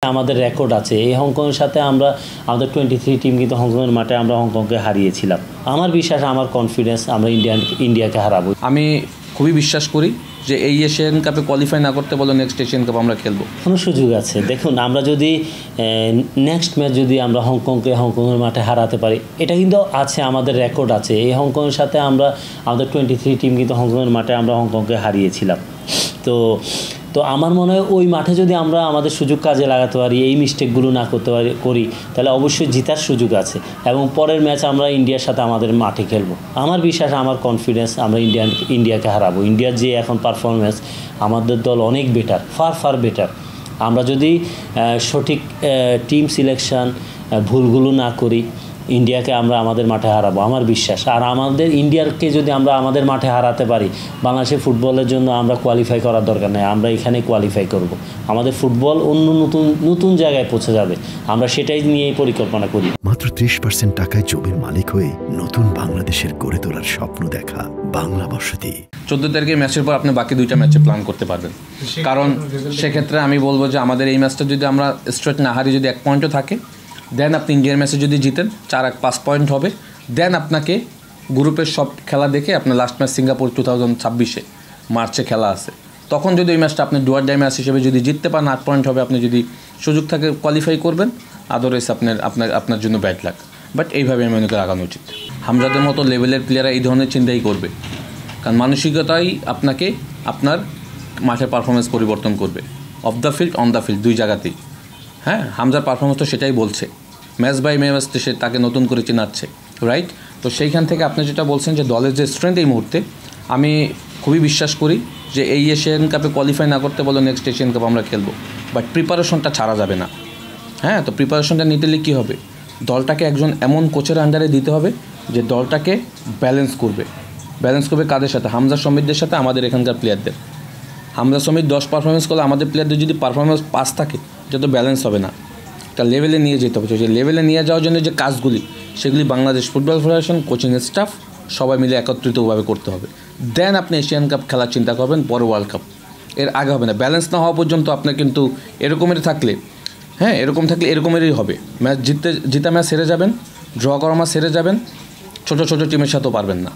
আমাদের রেকর্ড আছে এই হংকংয়ের সাথে আমরা আমাদের 23 টিম কিন্তু হংকংয়ের মাঠে আমরা হংকংকে হারিয়েছিলাম। আমার বিশ্বাস, আমার কনফিডেন্স আমরা ইন্ডিয়াকে হারাবো। আমি খুবই বিশ্বাস করি যে এই এশিয়ান কাপে কোয়ালিফাই না করতে বলো নেক্সট এশিয়ান কাপ আমরা খেলবো। কোনো সুযোগ আছে। দেখুন, আমরা যদি নেক্সট ম্যাচ যদি আমরা হংকংয়ের মাঠে হারাতে পারি, এটা কিন্তু আছে, আমাদের রেকর্ড আছে। এই হংকংয়ের সাথে আমরা আমাদের 23 টিম কিন্তু হংকংয়ের মাঠে আমরা হংকংকে হারিয়েছিলাম। তো আমার মনে হয় ওই মাঠে যদি আমরা আমাদের সুযোগ কাজে লাগাতে পারি, এই মিস্টেকগুলো না করি, তাহলে অবশ্যই জেতার সুযোগ আছে এবং পরের ম্যাচ আমরা ইন্ডিয়ার সাথে আমাদের মাঠে খেলবো। আমার বিশ্বাস, আমার কনফিডেন্স আমরা ইন্ডিয়াকে হারাবো। ইন্ডিয়ার যে এখন পারফরমেন্স, আমাদের দল অনেক বেটার, ফার বেটার। আমরা যদি সঠিক টিম সিলেকশন ভুলগুলো না করি, ইন্ডিয়াকে আমরা আমাদের মাঠে হারাবো, আমার বিশ্বাস। আর আমাদের ইন্ডিয়াকে যদি আমরা আমাদের মাঠে হারাতে পারি, বাংলাদেশের ফুটবলের জন্য আমরা কোয়ালিফাই করার দরকার নেই, আমরা এখানে কোয়ালিফাই করব। আমাদের ফুটবল অন্য নতুন জায়গায় পৌঁছে যাবে, আমরা সেটাই নিয়েই পরিকল্পনা করি। মাত্র 30% টাকায় জমির মালিক হয়ে নতুন বাংলাদেশের গড়ে তোলার স্বপ্ন দেখা বাংলা বসতি। 14 তারিখে ম্যাচের পর আপনি বাকি 2টা ম্যাচে প্ল্যান করতে পারবেন। কারণ সেক্ষেত্রে আমি বলবো যে আমাদের এই ম্যাচটা যদি আমরা স্ট্রেট না হারি, যদি 1 পয়েন্টও থাকে, দেন আপনি ইন্ডিয়ার ম্যাচে যদি জিতেন 4-5 পয়েন্ট হবে। দেন আপনাকে গ্রুপের সব খেলা দেখে আপনার লাস্ট ম্যাচ সিঙ্গাপুর 2026 মার্চে খেলা আছে, তখন যদি ওই ম্যাচটা আপনি ডুয়ার ডাই ম্যাচ হিসেবে যদি জিততে পারেন 8 পয়েন্ট হবে। আপনি যদি সুযোগ থাকে কোয়ালিফাই করবেন, আদারওয়াইজ আপনার জন্য ব্যাড লাক। বাট এইভাবে আমি মনে করি আগানো উচিত। হামজাদের মতো লেভেলের প্লেয়াররা এই ধরনের চিন্তাই করবে, কারণ মানসিকতাই আপনাকে আপনার মাঠের পারফরমেন্স পরিবর্তন করবে, of the field, on the field, দুই জায়গাতেই। হ্যাঁ, হামজার পারফরমেন্স তো সেটাই বলছে, ম্যাচ বাই ম্যাচ সে তাকে নতুন করে চেনাচ্ছে, রাইট? তো সেইখান থেকে আপনি যেটা বলছেন যে দলের যে স্ট্রেংথ এই মুহূর্তে, আমি খুবই বিশ্বাস করি যে এই এশিয়ান কাপে কোয়ালিফাই না করতে বলো নেক্সট এশিয়ান কাপ আমরা খেলবো। বাট প্রিপারেশনটা ছাড়া যাবে না। হ্যাঁ, তো প্রিপারেশনটা নিতে গেলে কী হবে, দলটাকে একজন এমন কোচের আন্ডারে দিতে হবে যে দলটাকে ব্যালেন্স করবে কাদের সাথে? হামজা সমিতদের সাথে আমাদের এখানকার প্লেয়ারদের। হামজা সমিত 10 পারফরমেন্স করলে আমাদের প্লেয়ারদের যদি পারফরমেন্স 5 থাকে, এটা তো ব্যালেন্স হবে না। একটা লেভেলে নিয়ে যেতে হবে। যে লেভেলে নিয়ে যাওয়ার জন্য যে কাজগুলি, সেগুলি Bangladesh football federation, coaching staff সবাই মিলে একত্রিতভাবে করতে হবে। দেন আপনি এশিয়ান কাপ খেলার চিন্তা করবেন, পরে ওয়ার্ল্ড কাপ। এর আগে হবে না। ব্যালেন্স না হওয়া পর্যন্ত আপনার কিন্তু এরকমের থাকলে, হ্যাঁ, এরকম থাকলে এরকমেরই হবে। ম্যাচ জিতা ম্যাচ হেরে যাবেন, ড্র করা ম্যাচ হেরে যাবেন, ছোটো টিমের সাথেও পারবেন না।